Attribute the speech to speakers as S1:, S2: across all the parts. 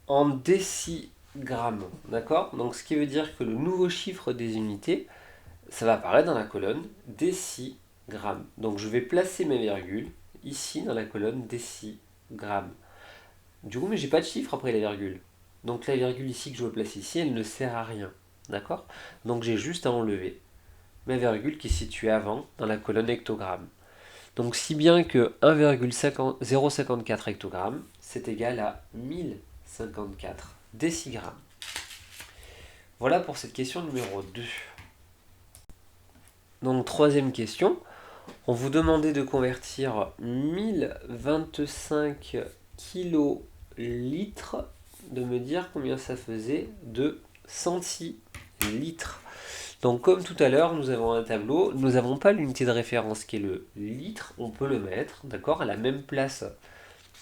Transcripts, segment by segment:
S1: en décigrammes, d'accord? Donc ce qui veut dire que le nouveau chiffre des unités, ça va apparaître dans la colonne décigrammes. Donc je vais placer mes virgules ici dans la colonne décigrammes. Du coup, mais j'ai pas de chiffre après la virgule. Donc la virgule ici que je veux placer ici, elle ne sert à rien. D'accord? Donc j'ai juste à enlever ma virgule qui est située avant dans la colonne hectogramme. Donc si bien que 1,054 hectogrammes, c'est égal à 1054 décigrammes. Voilà pour cette question numéro 2. Donc troisième question, on vous demandait de convertir 1025 kilolitres, de me dire combien ça faisait de centilitres. Donc comme tout à l'heure, nous avons un tableau, nous n'avons pas l'unité de référence qui est le litre, on peut le mettre, d'accord, à la même place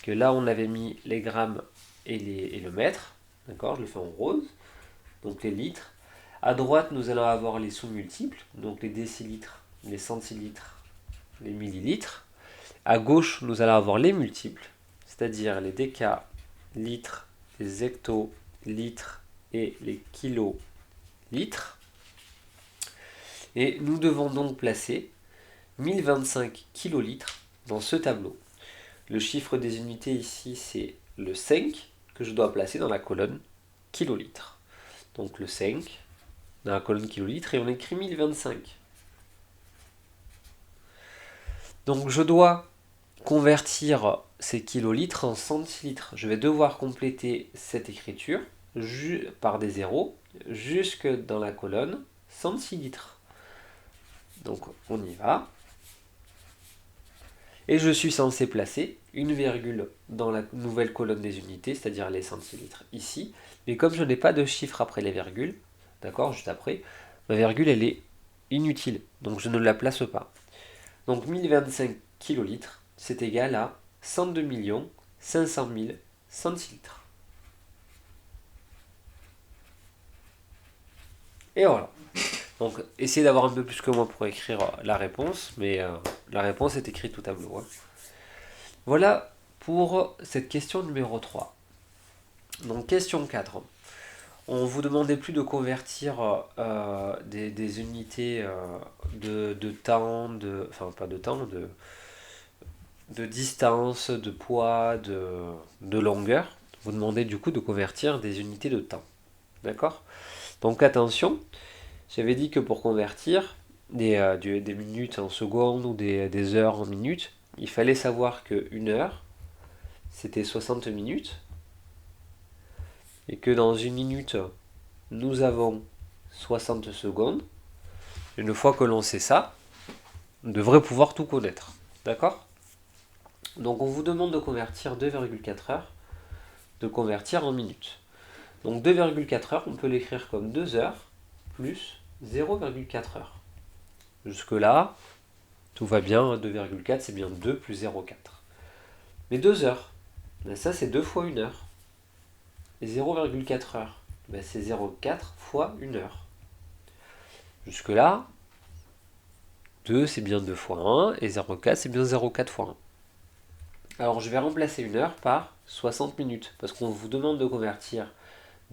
S1: que là on avait mis les grammes et le mètre, d'accord, je le fais en rose, donc les litres. À droite, nous allons avoir les sous-multiples, donc les décilitres, les centilitres, les millilitres. À gauche, nous allons avoir les multiples, c'est-à-dire les décalitres, les hectolitres et les kilolitres. Et nous devons donc placer 1025 kilolitres dans ce tableau. Le chiffre des unités ici, c'est le 5 que je dois placer dans la colonne kilolitres. Donc le 5 dans la colonne kilolitres et on écrit 1025. Donc je dois convertir ces kilolitres en centilitres. Je vais devoir compléter cette écriture par des zéros jusque dans la colonne centilitres. Donc on y va. Et je suis censé placer une virgule dans la nouvelle colonne des unités, c'est-à-dire les centilitres ici. Mais comme je n'ai pas de chiffre après les virgules, d'accord, juste après, ma virgule elle est inutile, donc je ne la place pas. Donc 1025 kilolitres, c'est égal à 102 500 000 centilitres. Et voilà. Donc essayez d'avoir un peu plus que moi pour écrire la réponse, mais la réponse est écrite au tableau. Hein. Voilà pour cette question numéro 3. Donc question 4. On vous demandait plus de convertir des unités de temps, enfin pas de temps, de distance, de poids, de longueur. Vous demandez du coup de convertir des unités de temps. D'accord? Donc attention, j'avais dit que pour convertir des minutes en secondes ou des heures en minutes, il fallait savoir que une heure, c'était 60 minutes, et que dans une minute, nous avons 60 secondes. Une fois que l'on sait ça, on devrait pouvoir tout connaître. D'accord? Donc on vous demande de convertir 2,4 heures, de convertir en minutes. Donc 2,4 heures, on peut l'écrire comme 2 heures plus 0,4 heures. Jusque-là, tout va bien, 2,4 c'est bien 2 plus 0,4. Mais 2 heures, ben ça c'est 2 fois 1 heure. Et 0,4 heures, ben c'est 0,4 fois 1 heure. Jusque-là, 2 c'est bien 2 fois 1 et 0,4 c'est bien 0,4 fois 1. Alors je vais remplacer 1 heure par 60 minutes parce qu'on vous demande de convertir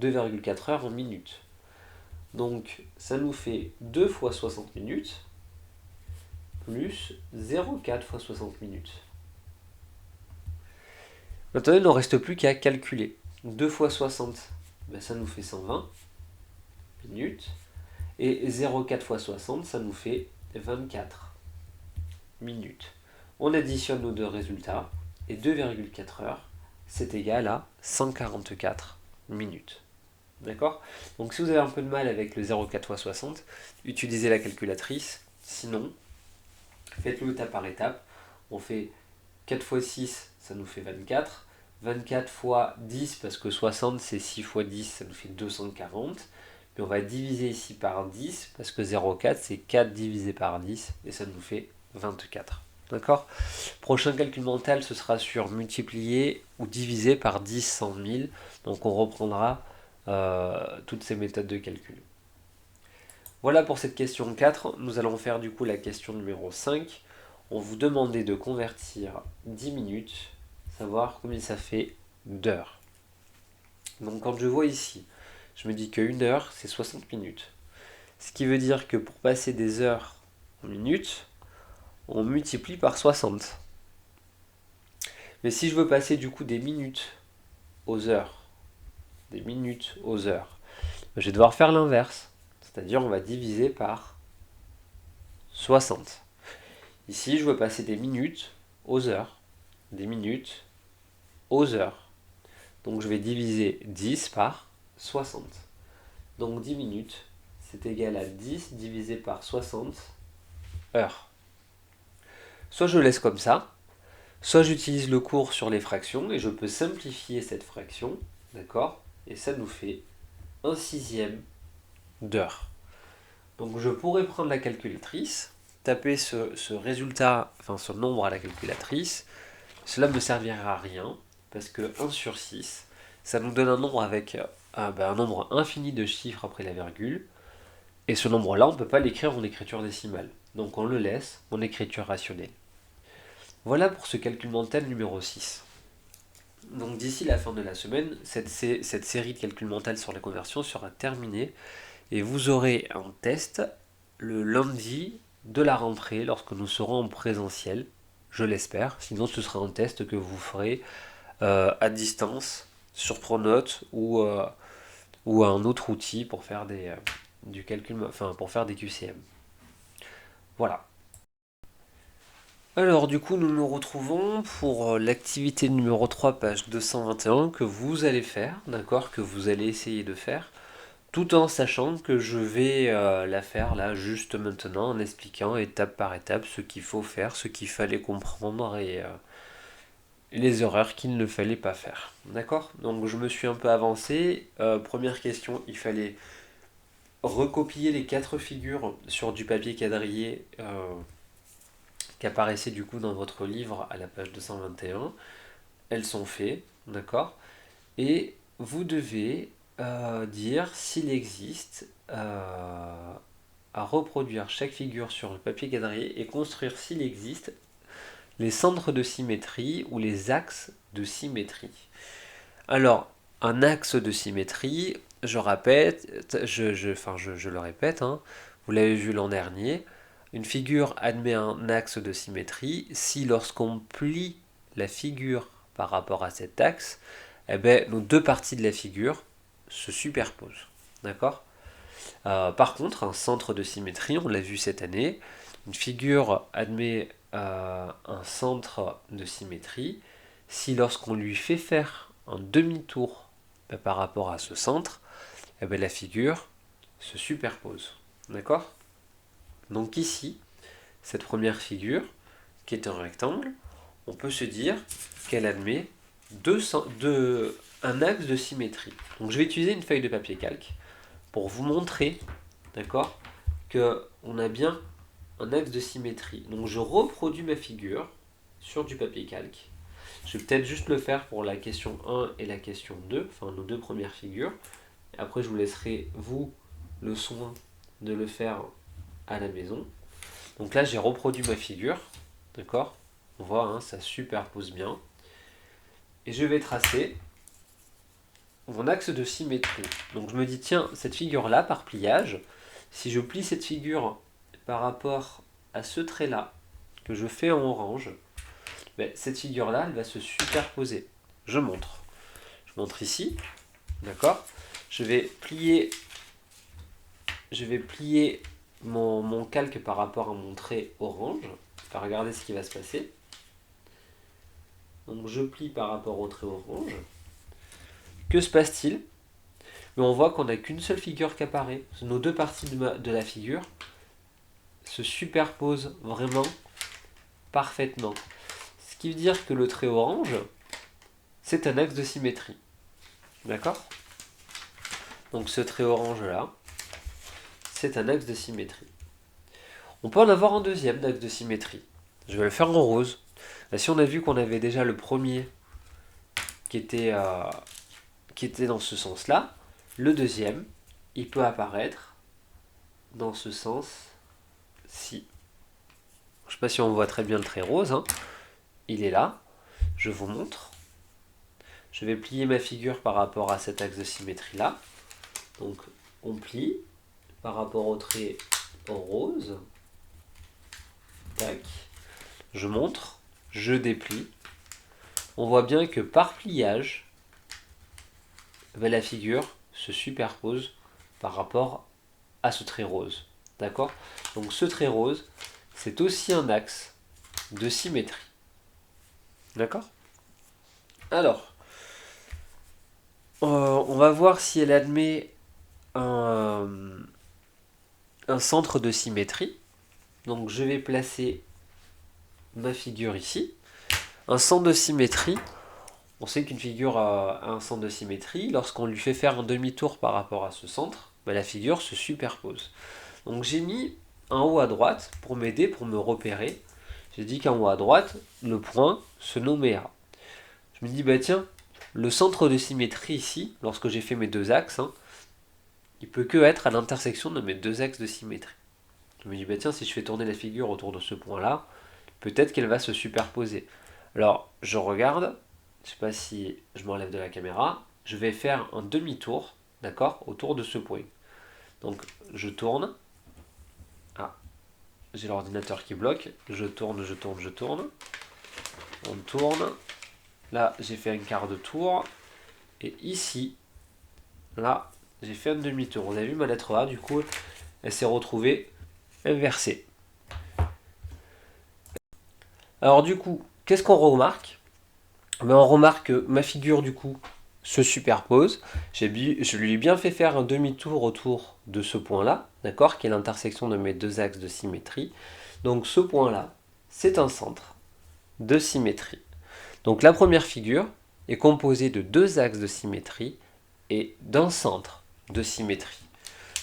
S1: 2,4 heures en minutes. Donc ça nous fait 2 fois 60 minutes plus 0,4 fois 60 minutes. Maintenant, il n'en reste plus qu'à calculer. 2 fois 60, ben, ça nous fait 120 minutes. Et 0,4 fois 60, ça nous fait 24 minutes. On additionne nos deux résultats. Et 2,4 heures, c'est égal à 144 minutes. D'accord? Donc si vous avez un peu de mal avec le 0,4 fois 60, utilisez la calculatrice. Sinon, faites-le étape par étape. On fait 4 fois 6, ça nous fait 24. 24 fois 10, parce que 60 c'est 6 fois 10, ça nous fait 240. Puis on va diviser ici par 10, parce que 0,4 c'est 4 divisé par 10, et ça nous fait 24. D'accord? Prochain calcul mental, ce sera sur multiplier ou diviser par 10 100 000. Donc on reprendra toutes ces méthodes de calcul. Voilà pour cette question 4. Nous allons faire du coup la question numéro 5. On vous demandait de convertir 10 minutes, savoir combien ça fait d'heures. Donc quand je vois ici, je me dis que 1 heure, c'est 60 minutes. Ce qui veut dire que pour passer des heures en minutes, on multiplie par 60. Mais si je veux passer du coup des minutes aux heures, des minutes aux heures, je vais devoir faire l'inverse. C'est-à-dire on va diviser par 60. Ici, je veux passer des minutes aux heures, des minutes aux heures. Donc je vais diviser 10 par 60. Donc 10 minutes, c'est égal à 10 divisé par 60 heures. Soit je laisse comme ça, soit j'utilise le cours sur les fractions et je peux simplifier cette fraction, d'accord? Et ça nous fait 1/6 d'heure. Donc je pourrais prendre la calculatrice, taper ce résultat, enfin ce nombre à la calculatrice. Cela ne me servira à rien, parce que 1 sur 6, ça nous donne un nombre avec un nombre infini de chiffres après la virgule. Et ce nombre-là, on ne peut pas l'écrire en écriture décimale. Donc on le laisse en écriture rationnelle. Voilà pour ce calcul mental numéro 6. Donc d'ici la fin de la semaine, cette série de calculs mental sur la conversion sera terminée et vous aurez un test le lundi de la rentrée lorsque nous serons en présentiel, je l'espère. Sinon ce sera un test que vous ferez à distance sur Pronote ou un autre outil pour faire du calcul, enfin pour faire des QCM. Voilà. Alors du coup nous nous retrouvons pour l'activité numéro 3, page 221 que vous allez faire, d'accord, que vous allez essayer de faire, tout en sachant que je vais la faire là juste maintenant en expliquant étape par étape ce qu'il faut faire, ce qu'il fallait comprendre et les erreurs qu'il ne fallait pas faire. D'accord? Donc je me suis un peu avancé. Première question, il fallait recopier les 4 figures sur du papier quadrillé qui apparaissait du coup dans votre livre à la page 221. Elles sont faites, d'accord? Et vous devez dire s'il existe à reproduire chaque figure sur le papier quadrillé et construire s'il existe les centres de symétrie ou les axes de symétrie. Alors, un axe de symétrie, je le répète, hein, vous l'avez vu l'an dernier, une figure admet un axe de symétrie si lorsqu'on plie la figure par rapport à cet axe, eh ben, nos deux parties de la figure se superposent. D'accord? Par contre, un centre de symétrie, on l'a vu cette année, une figure admet un centre de symétrie si lorsqu'on lui fait faire un demi-tour par rapport à ce centre, eh ben, la figure se superpose. D'accord? Donc ici, cette première figure, qui est un rectangle, on peut se dire qu'elle admet un axe de symétrie. Donc je vais utiliser une feuille de papier calque pour vous montrer, d'accord, qu'on a bien un axe de symétrie. Donc je reproduis ma figure sur du papier calque. Je vais peut-être juste le faire pour la question 1 et la question 2, enfin nos deux premières figures. Après je vous laisserai, vous, le soin de le faire à la maison. Donc là j'ai reproduit ma figure, d'accord? On voit, hein, ça superpose bien. Et je vais tracer mon axe de symétrie. Donc je me dis, tiens, cette figure-là, par pliage, si je plie cette figure par rapport à ce trait-là, que je fais en orange, ben, cette figure-là, elle va se superposer. Je montre. Je montre ici, d'accord? Je vais plier mon calque par rapport à mon trait orange. Regardez ce qui va se passer. Donc je plie par rapport au trait orange. Que se passe-t-il? Mais on voit qu'on n'a qu'une seule figure qui apparaît. Nos deux parties de la figure se superposent vraiment parfaitement. Ce qui veut dire que le trait orange, c'est un axe de symétrie. D'accord? Donc ce trait orange là, c'est un axe de symétrie. On peut en avoir un deuxième axe de symétrie. Je vais le faire en rose. Là, si on a vu qu'on avait déjà le premier qui était dans ce sens-là, le deuxième, il peut apparaître dans ce sens-ci. Je ne sais pas si on voit très bien le trait rose, hein. Il est là, je vous montre. Je vais plier ma figure par rapport à cet axe de symétrie là. Donc on plie par rapport au trait en rose. Tac. Je montre, je déplie. On voit bien que par pliage, la figure se superpose par rapport à ce trait rose. D'accord? Donc ce trait rose, c'est aussi un axe de symétrie. D'accord? Alors, on va voir si elle admet un centre de symétrie. Donc je vais placer ma figure ici. Un centre de symétrie, on sait qu'une figure a un centre de symétrie. Lorsqu'on lui fait faire un demi-tour par rapport à ce centre, la figure se superpose. Donc j'ai mis un haut à droite pour m'aider, pour me repérer. J'ai dit qu'en haut à droite, le point se nommait A. Je me dis, bah tiens, le centre de symétrie ici, lorsque j'ai fait mes deux axes, il peut que être à l'intersection de mes deux axes de symétrie. Je me dis, bah tiens, si je fais tourner la figure autour de ce point-là, peut-être qu'elle va se superposer. Alors, je regarde, je ne sais pas si je m'enlève de la caméra, je vais faire un demi-tour, d'accord, autour de ce point. Donc, je tourne. Ah, j'ai l'ordinateur qui bloque. Je tourne, je tourne, je tourne. On tourne. Là, j'ai fait un quart de tour. Et ici, là, j'ai fait un demi-tour. Vous avez vu ma lettre A, du coup, elle s'est retrouvée inversée. Alors du coup, qu'est-ce qu'on remarque? On remarque que ma figure, du coup, se superpose. Je lui ai bien fait faire un demi-tour autour de ce point-là, d'accord, qui est l'intersection de mes deux axes de symétrie. Donc ce point-là, c'est un centre de symétrie. Donc la première figure est composée de deux axes de symétrie et d'un centre de symétrie.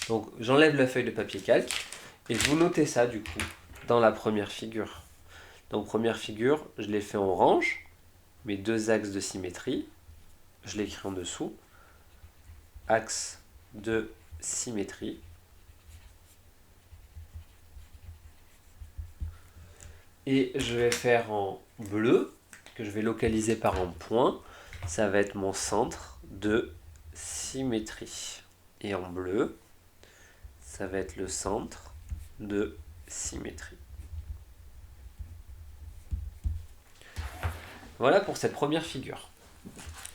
S1: Donc j'enlève la feuille de papier calque et vous notez ça du coup dans la première figure. Donc première figure, je l'ai fait en orange, mes deux axes de symétrie, je l'écris en dessous, axe de symétrie. Et je vais faire en bleu, que je vais localiser par un point, ça va être mon centre de symétrie. Et en bleu, ça va être le centre de symétrie. Voilà pour cette première figure.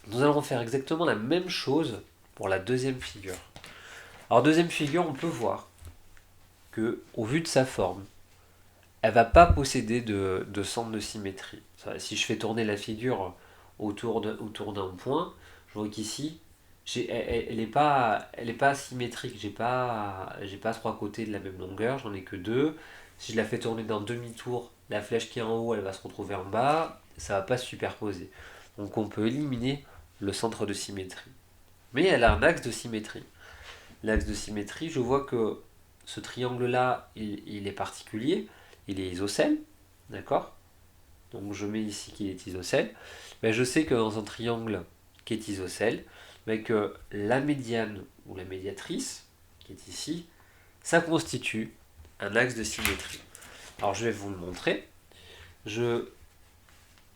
S1: Nous allons faire exactement la même chose pour la deuxième figure. Alors deuxième figure, on peut voir que, au vu de sa forme, elle va pas posséder de centre de symétrie. Si je fais tourner la figure autour d'un point, je vois qu'ici, elle n'est pas symétrique. J'ai pas trois côtés de la même longueur, j'en ai que deux. Si je la fais tourner d'un demi-tour, la flèche qui est en haut, elle va se retrouver en bas, ça va pas se superposer. Donc on peut éliminer le centre de symétrie. Mais elle a un axe de symétrie. L'axe de symétrie, je vois que ce triangle-là, il est particulier, il est isocèle, d'accord? Donc je mets ici qu'il est isocèle. Mais je sais que dans un triangle qui est isocèle, mais que la médiane ou la médiatrice, qui est ici, ça constitue un axe de symétrie. Alors je vais vous le montrer. Je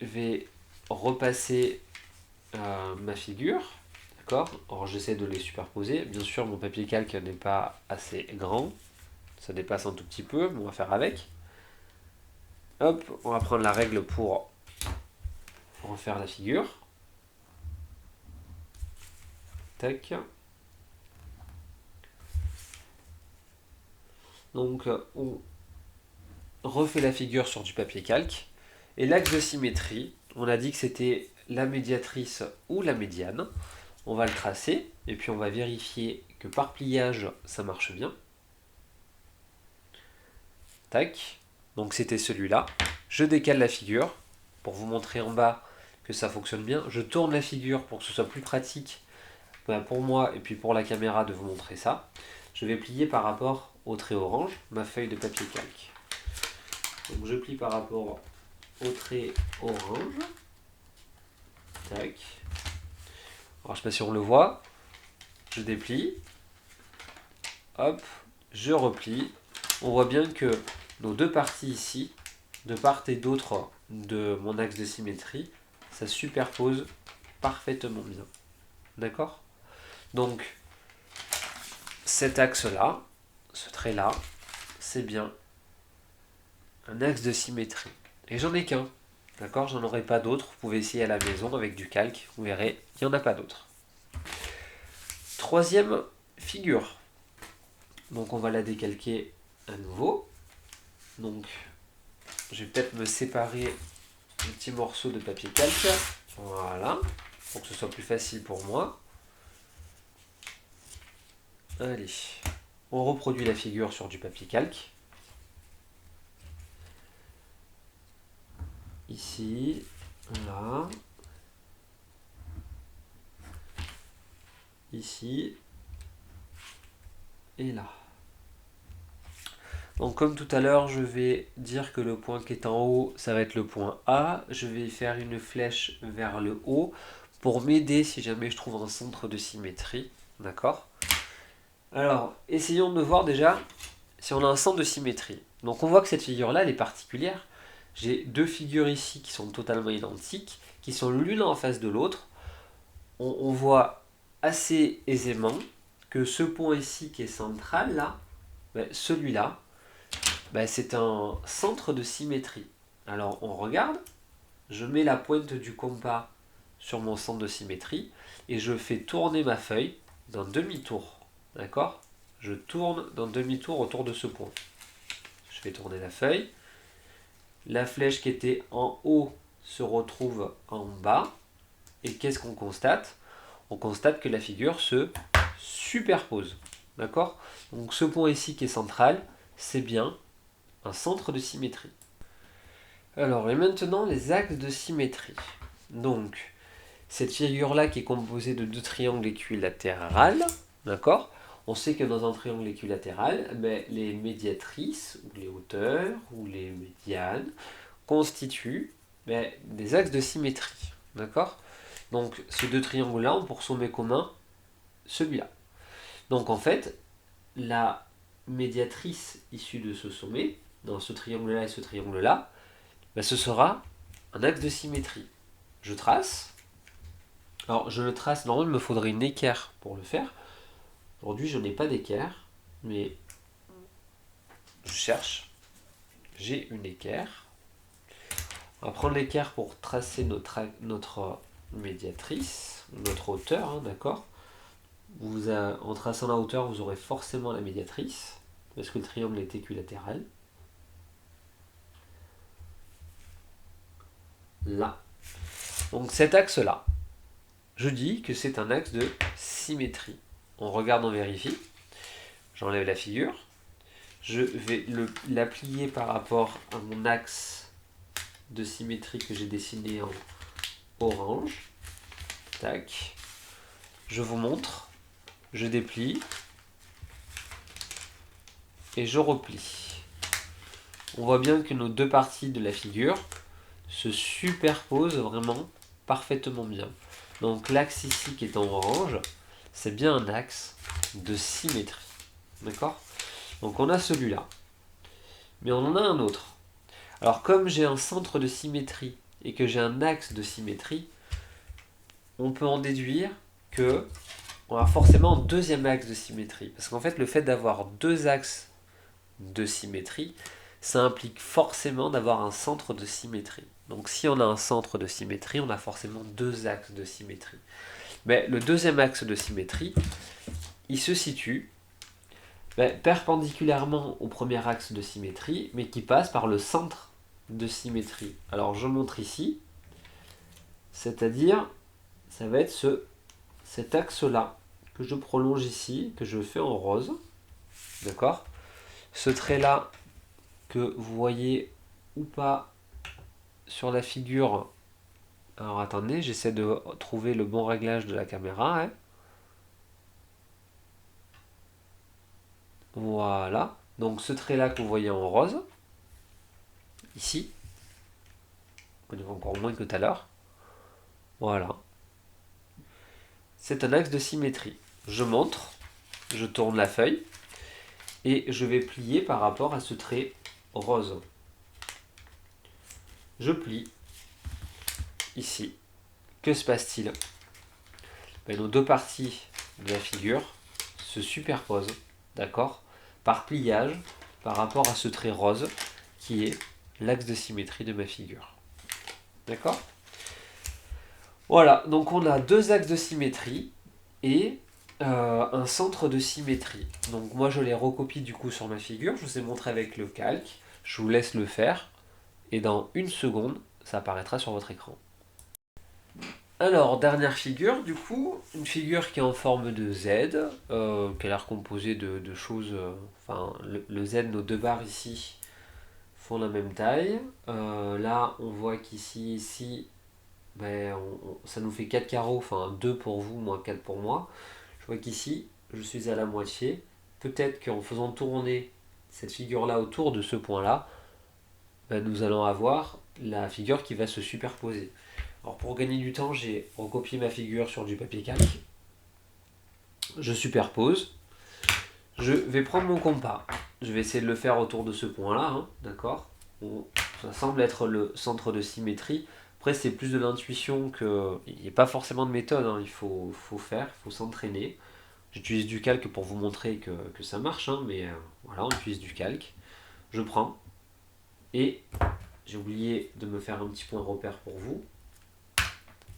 S1: vais repasser ma figure, d'accord? Alors j'essaie de les superposer. Bien sûr, mon papier calque n'est pas assez grand, ça dépasse un tout petit peu, mais on va faire avec. Hop, on va prendre la règle pour refaire la figure. Tac. Donc on refait la figure sur du papier calque. Et l'axe de symétrie, on a dit que c'était la médiatrice ou la médiane. On va le tracer et puis on va vérifier que par pliage ça marche bien. Tac. Donc c'était celui-là. Je décale la figure pour vous montrer en bas que ça fonctionne bien. Je tourne la figure pour que ce soit plus pratique pour moi et puis pour la caméra de vous montrer ça. Je vais plier par rapport au trait orange ma feuille de papier calque. Donc je plie par rapport au trait orange. Tac. Alors je sais pas si on le voit. Je déplie. Hop. Je replie. On voit bien que nos deux parties ici, de part et d'autre de mon axe de symétrie, ça superpose parfaitement bien. D'accord? Donc, cet axe-là, ce trait-là, c'est bien un axe de symétrie. Et j'en ai qu'un. D'accord? J'en aurai pas d'autres. Vous pouvez essayer à la maison avec du calque. Vous verrez, il n'y en a pas d'autres. Troisième figure. Donc on va la décalquer à nouveau. Donc je vais peut-être me séparer un petit morceau de papier calque. Voilà. Pour que ce soit plus facile pour moi. Allez. On reproduit la figure sur du papier calque. Ici. Là. Ici. Et là. Donc comme tout à l'heure, je vais dire que le point qui est en haut, ça va être le point A. Je vais faire une flèche vers le haut pour m'aider si jamais je trouve un centre de symétrie. D'accord? Alors, essayons de voir déjà si on a un centre de symétrie. Donc on voit que cette figure-là, elle est particulière. J'ai deux figures ici qui sont totalement identiques, qui sont l'une en face de l'autre. On voit assez aisément que ce point ici qui est central, là, celui-là, c'est un centre de symétrie. Alors on regarde, je mets la pointe du compas sur mon centre de symétrie et je fais tourner ma feuille d'un demi-tour. D'accord? Je tourne d'un demi-tour autour de ce point. Je fais tourner la feuille. La flèche qui était en haut se retrouve en bas. Et qu'est-ce qu'on constate? On constate que la figure se superpose. D'accord? Donc ce point ici qui est central, c'est bien un centre de symétrie. Alors, et maintenant les axes de symétrie. Donc, cette figure-là qui est composée de deux triangles équilatérales, d'accord? On sait que dans un triangle équilatéral, les médiatrices, ou les hauteurs, ou les médianes, constituent des axes de symétrie, d'accord? Donc, ces deux triangles-là ont pour sommet commun celui-là. Donc, en fait, la médiatrice issue de ce sommet, dans ce triangle-là et ce triangle-là, ce sera un axe de symétrie. Je trace. Alors, je le trace, normalement, il me faudrait une équerre pour le faire. Aujourd'hui, je n'ai pas d'équerre, mais je cherche. J'ai une équerre. On va prendre l'équerre pour tracer notre médiatrice, notre hauteur, hein, d'accord? En traçant la hauteur, vous aurez forcément la médiatrice, parce que le triangle est équilatéral. Là. Donc cet axe-là, je dis que c'est un axe de symétrie. On regarde, on vérifie. J'enlève la figure. Je vais la plier par rapport à mon axe de symétrie que j'ai dessiné en orange. Tac. Je vous montre. Je déplie. Et je replie. On voit bien que nos deux parties de la figure se superposent vraiment parfaitement bien. Donc l'axe ici qui est en orange, c'est bien un axe de symétrie. D'accord? Donc on a celui-là. Mais on en a un autre. Alors comme j'ai un centre de symétrie et que j'ai un axe de symétrie, on peut en déduire que on a forcément un deuxième axe de symétrie. Parce qu'en fait, le fait d'avoir deux axes de symétrie, ça implique forcément d'avoir un centre de symétrie. Donc si on a un centre de symétrie, on a forcément deux axes de symétrie. Mais le deuxième axe de symétrie, il se situe perpendiculairement au premier axe de symétrie, mais qui passe par le centre de symétrie. Alors je montre ici, c'est-à-dire, ça va être cet axe-là, que je prolonge ici, que je fais en rose. D'accord? Ce trait-là, que vous voyez ou pas sur la figure. Alors attendez, j'essaie de trouver le bon réglage de la caméra. Hein. Voilà. Donc ce trait-là que vous voyez en rose, ici, on voit encore moins que tout à l'heure. Voilà. C'est un axe de symétrie. Je montre, je tourne la feuille, et je vais plier par rapport à ce trait rose. Je plie ici. Que se passe-t-il? nos deux parties de la figure se superposent, d'accord, par pliage par rapport à ce trait rose qui est l'axe de symétrie de ma figure. D'accord? Voilà, donc on a deux axes de symétrie et un centre de symétrie. Donc moi je les recopie du coup sur ma figure, je vous ai montré avec le calque, je vous laisse le faire et dans une seconde ça apparaîtra sur votre écran. Alors, dernière figure, du coup, une figure qui est en forme de Z, qui a l'air composée de choses, enfin, le Z, nos deux barres ici, font la même taille. Là, on voit qu'ici, ici, ben, ça nous fait 4 carreaux, enfin 2 pour vous, moins 4 pour moi. Je vois qu'ici, je suis à la moitié. Peut-être qu'en faisant tourner cette figure-là autour de ce point-là, ben, nous allons avoir la figure qui va se superposer. Alors pour gagner du temps, j'ai recopié ma figure sur du papier calque. Je superpose. Je vais prendre mon compas. Je vais essayer de le faire autour de ce point-là, hein, d'accord. Ça semble être le centre de symétrie. Après, c'est plus de l'intuition que... Il n'y a pas forcément de méthode, hein. Il faut faire, il faut s'entraîner. J'utilise du calque pour vous montrer que ça marche, hein, mais voilà, on utilise du calque. Je prends, et j'ai oublié de me faire un petit point repère pour vous.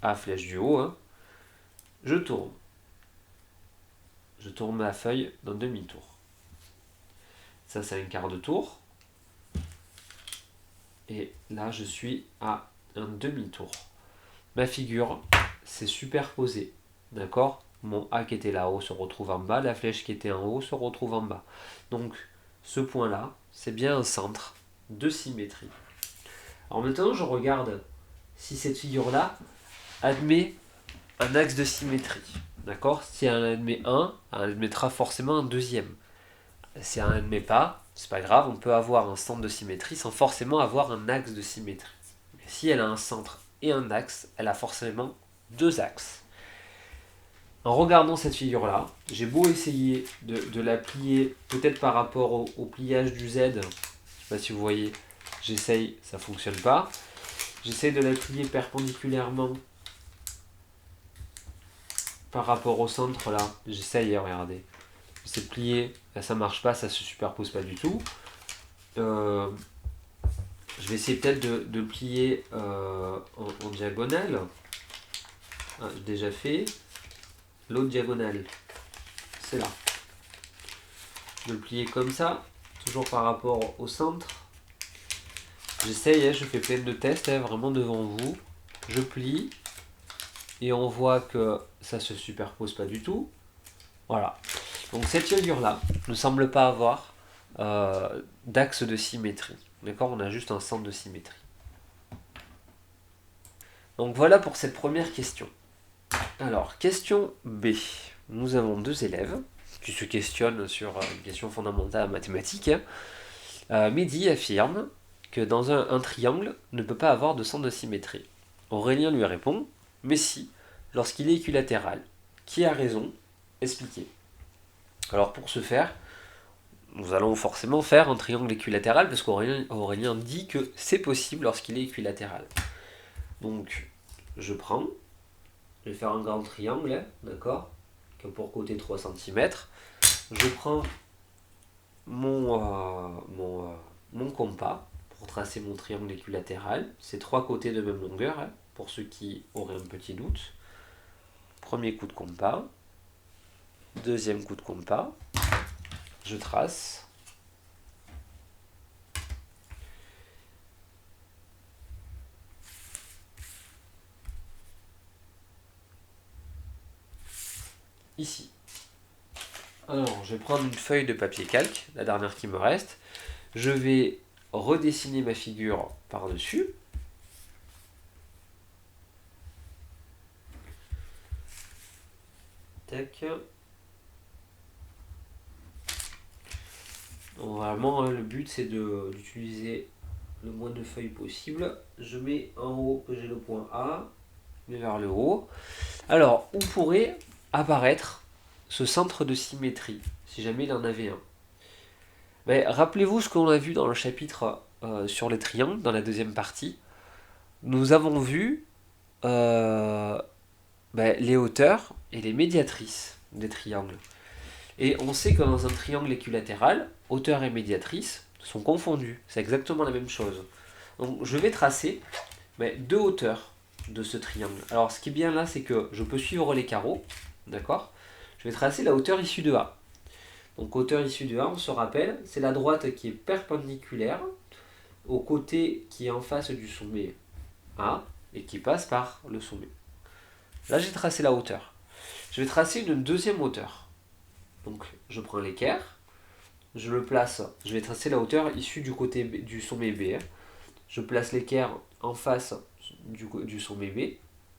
S1: À flèche du haut, hein. Je tourne. Je tourne ma feuille d'un demi-tour. Ça, c'est un quart de tour. Et là, je suis à un demi-tour. Ma figure s'est superposée. D'accord? Mon A qui était là-haut se retrouve en bas. La flèche qui était en haut se retrouve en bas. Donc, ce point-là, c'est bien un centre de symétrie. Alors maintenant, je regarde si cette figure-là admet un axe de symétrie. D'accord? Si elle en admet un, elle admettra forcément un deuxième. Si elle n'en admet pas, c'est pas grave, on peut avoir un centre de symétrie sans forcément avoir un axe de symétrie. Mais si elle a un centre et un axe, elle a forcément deux axes. En regardant cette figure-là, j'ai beau essayer de la plier, peut-être par rapport au pliage du Z, je ne sais pas si vous voyez, j'essaye, ça ne fonctionne pas. J'essaye de la plier perpendiculairement par rapport au centre là, j'essaye, regardez. J'essaie de plier, là, ça marche pas, ça se superpose pas du tout. Je vais essayer peut-être de le plier en diagonale. Ah, j'ai déjà fait. L'autre diagonale, c'est là. De le plier comme ça, toujours par rapport au centre. J'essaye, je fais plein de tests, vraiment devant vous. Je plie et on voit que ça se superpose pas du tout. Voilà. Donc cette figure-là ne semble pas avoir d'axe de symétrie. D'accord? On a juste un centre de symétrie. Donc voilà pour cette première question. Alors, question B. Nous avons deux élèves qui se questionnent sur une question fondamentale en mathématiques. Mehdi affirme que dans un triangle ne peut pas avoir de centre de symétrie. Aurélien lui répond, mais si, lorsqu'il est équilatéral. Qui a raison? Expliquez. Alors pour ce faire, nous allons forcément faire un triangle équilatéral parce qu'Aurélien dit que c'est possible lorsqu'il est équilatéral. Donc, je prends, je vais faire un grand triangle, d'accord, qui a pour côté 3 cm. Je prends mon compas pour tracer mon triangle équilatéral. C'est trois côtés de même longueur, hein, pour ceux qui auraient un petit doute. Premier coup de compas, deuxième coup de compas, je trace. Ici. Alors, je vais prendre une feuille de papier calque, la dernière qui me reste. Je vais redessiner ma figure par-dessus. Tac. Donc, vraiment, le but c'est d'utiliser le moins de feuilles possible. Je mets en haut que j'ai le point A, je mets vers le haut. Alors, où pourrait apparaître ce centre de symétrie, si jamais il en avait un? Mais rappelez-vous ce qu'on a vu dans le chapitre sur les triangles, dans la deuxième partie. Nous avons vu ben, les hauteurs et les médiatrices des triangles. Et on sait que dans un triangle équilatéral, hauteur et médiatrice sont confondus. C'est exactement la même chose. Donc je vais tracer deux hauteurs de ce triangle. Alors ce qui est bien là, c'est que je peux suivre les carreaux. D'accord? Je vais tracer la hauteur issue de A. Donc hauteur issue de A, on se rappelle, c'est la droite qui est perpendiculaire au côté qui est en face du sommet A et qui passe par le sommet. Là j'ai tracé la hauteur. Je vais tracer une deuxième hauteur. Donc je prends l'équerre, je le place, je vais tracer la hauteur issue du côté B, du sommet B. Je place l'équerre en face du sommet B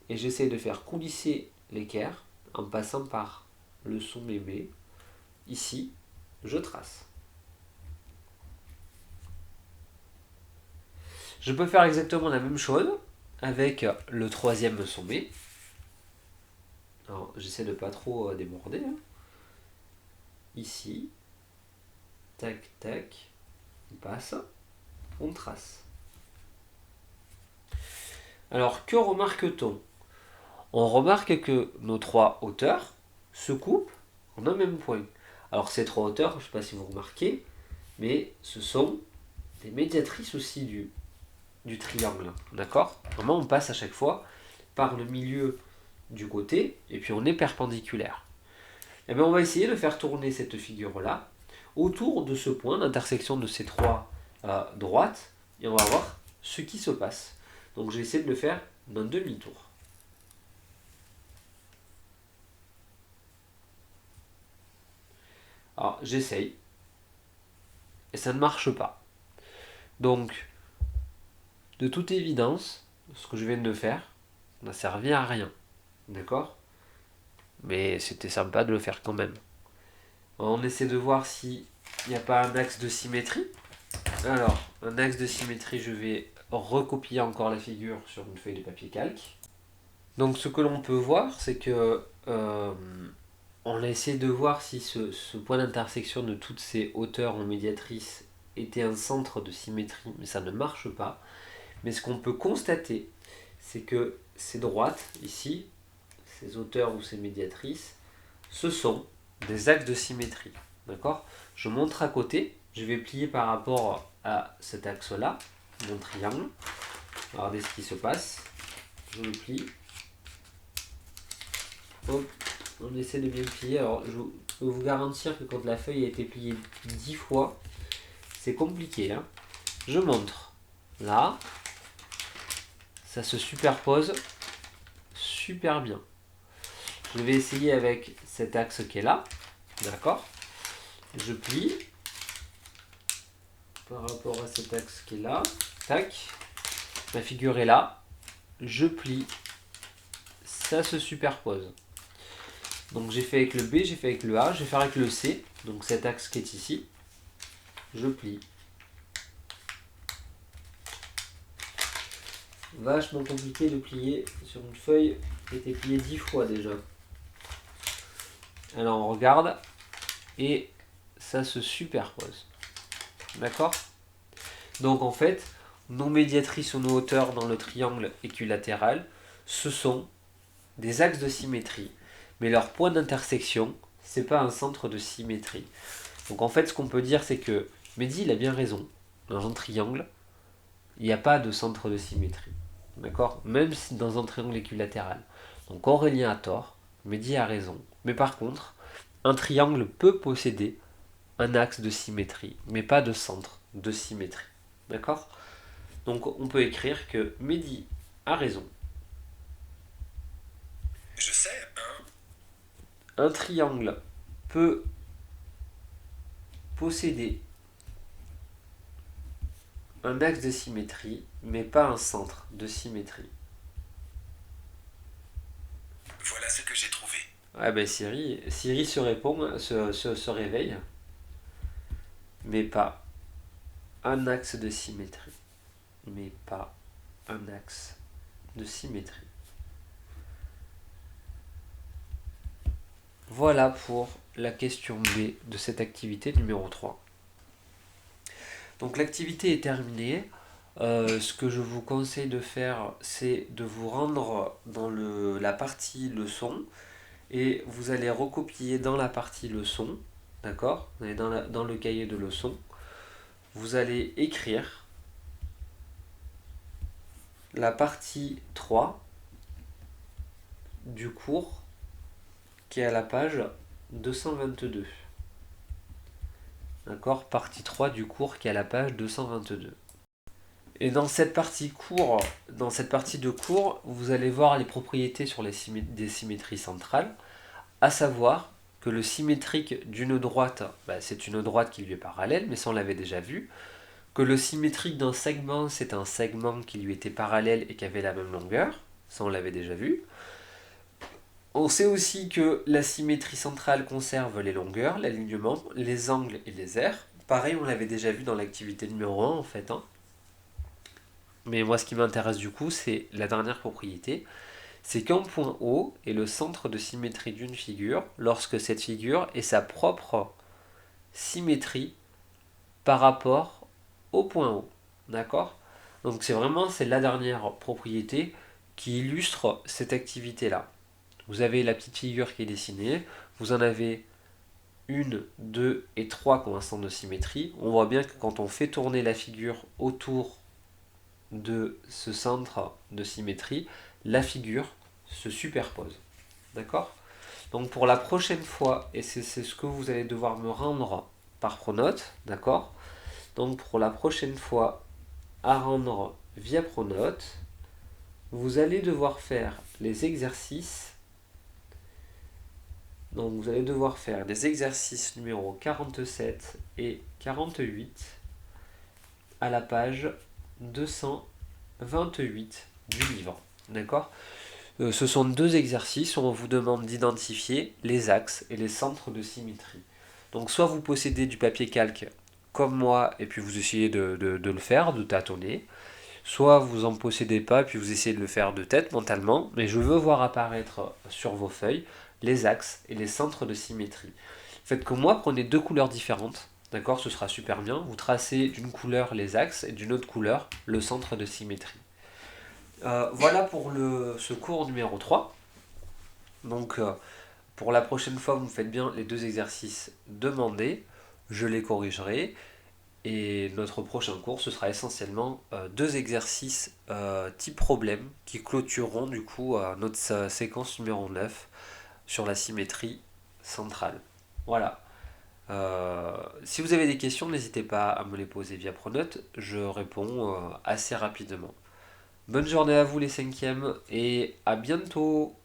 S1: et j'essaie de faire coulisser l'équerre en passant par le sommet B. Ici, je trace. Je peux faire exactement la même chose avec le troisième sommet. Alors, j'essaie de pas trop déborder. Ici, tac, tac, on passe, on trace. Alors, que remarque-t-on? On remarque que nos trois hauteurs se coupent en un même point. Alors, ces trois hauteurs, je ne sais pas si vous remarquez, mais ce sont des médiatrices aussi du triangle. D'accord? Vraiment, on passe à chaque fois par le milieu du côté, et puis on est perpendiculaire. Et bien, on va essayer de faire tourner cette figure-là autour de ce point d'intersection de ces trois droites, et on va voir ce qui se passe. Donc, je vais essayer de le faire d'un demi-tour. Alors, j'essaye, et ça ne marche pas. Donc, de toute évidence, ce que je viens de faire n'a servi à rien. D'accord? Mais c'était sympa de le faire quand même. On essaie de voir s'il n'y a pas un axe de symétrie. Alors, un axe de symétrie, je vais recopier encore la figure sur une feuille de papier calque. Donc ce que l'on peut voir, c'est que on a essayé de voir si ce point d'intersection de toutes ces hauteurs en médiatrice était un centre de symétrie, mais ça ne marche pas. Mais ce qu'on peut constater, c'est que ces droites, ici, ces hauteurs ou ces médiatrices, ce sont des axes de symétrie. D'accord? Je montre à côté, je vais plier par rapport à cet axe-là, mon triangle. Regardez ce qui se passe. Je le plie. Hop, on essaie de bien plier. Alors, je peux vous garantir que quand la feuille a été pliée 10 fois, c'est compliqué. Hein. Je montre. Là, ça se superpose super bien. Je vais essayer avec cet axe qui est là. D'accord? Je plie par rapport à cet axe qui est là. Tac. Ma figure est là. Je plie. Ça se superpose. Donc j'ai fait avec le B, j'ai fait avec le A, je vais faire avec le C. Donc cet axe qui est ici. Je plie. Vachement compliqué de plier sur une feuille qui a été pliée 10 fois déjà. Alors on regarde et ça se superpose. D'accord? Donc en fait, nos médiatrices ou nos hauteurs dans le triangle équilatéral, ce sont des axes de symétrie. Mais leur point d'intersection, c'est pas un centre de symétrie. Donc en fait, ce qu'on peut dire, c'est que Mehdi, il a bien raison. Dans un triangle, il n'y a pas de centre de symétrie. D'accord? Même si dans un triangle équilatéral. Donc Aurélien a tort, Mehdi a raison. Mais par contre, un triangle peut posséder un axe de symétrie, mais pas de centre de symétrie. D'accord? Donc on peut écrire que Mehdi a raison.
S2: Je sais, hein.
S1: Un triangle peut posséder un axe de symétrie, mais pas un centre de symétrie.
S2: Voilà ce que j'ai trouvé.
S1: Ah ben Siri se répond, se réveille, mais pas un axe de symétrie. Mais pas un axe de symétrie. Voilà pour la question B de cette activité numéro 3. Donc l'activité est terminée. Ce que je vous conseille de faire, c'est de vous rendre dans la partie leçon et vous allez recopier dans la partie leçon, d'accord? Vous allez dans le cahier de leçon, vous allez écrire la partie 3 du cours qui est à la page 222. D'accord? Partie 3 du cours qui est à la page 222. Et dans cette partie de cours, vous allez voir les propriétés sur des symétries centrales, à savoir que le symétrique d'une droite, c'est une droite qui lui est parallèle, mais ça on l'avait déjà vu, que le symétrique d'un segment, c'est un segment qui lui était parallèle et qui avait la même longueur, ça on l'avait déjà vu. On sait aussi que la symétrie centrale conserve les longueurs, l'alignement, les angles et les aires. Pareil, on l'avait déjà vu dans l'activité numéro 1 en fait. Mais moi, ce qui m'intéresse du coup, c'est la dernière propriété. C'est qu'un point O est le centre de symétrie d'une figure lorsque cette figure est sa propre symétrie par rapport au point O. D'accord? Donc c'est la dernière propriété qui illustre cette activité-là. Vous avez la petite figure qui est dessinée, vous en avez une, deux et trois qui ont un centre de symétrie. On voit bien que quand on fait tourner la figure autour de ce centre de symétrie, la figure se superpose. D'accord? Donc pour la prochaine fois, et c'est ce que vous allez devoir me rendre par Pronote, d'accord? Donc pour la prochaine fois à rendre via Pronote, vous allez devoir faire les exercices. Donc vous allez devoir faire les exercices numéro 47 et 48 à la page 228 du livre. D'accord? Ce sont deux exercices où on vous demande d'identifier les axes et les centres de symétrie. Donc soit vous possédez du papier calque comme moi et puis vous essayez de le faire, de tâtonner, soit vous en possédez pas et puis vous essayez de le faire de tête mentalement, mais je veux voir apparaître sur vos feuilles les axes et les centres de symétrie. Faites comme moi, prenez deux couleurs différentes, d'accord, ce sera super bien. Vous tracez d'une couleur les axes et d'une autre couleur le centre de symétrie. Voilà pour ce cours numéro 3. Donc pour la prochaine fois, vous me faites bien les deux exercices demandés, je les corrigerai. Et notre prochain cours, ce sera essentiellement deux exercices type problème qui clôtureront du coup notre séquence numéro 9 sur la symétrie centrale. Voilà. Si vous avez des questions, n'hésitez pas à me les poser via Pronote, je réponds assez rapidement. Bonne journée à vous les cinquièmes et à bientôt!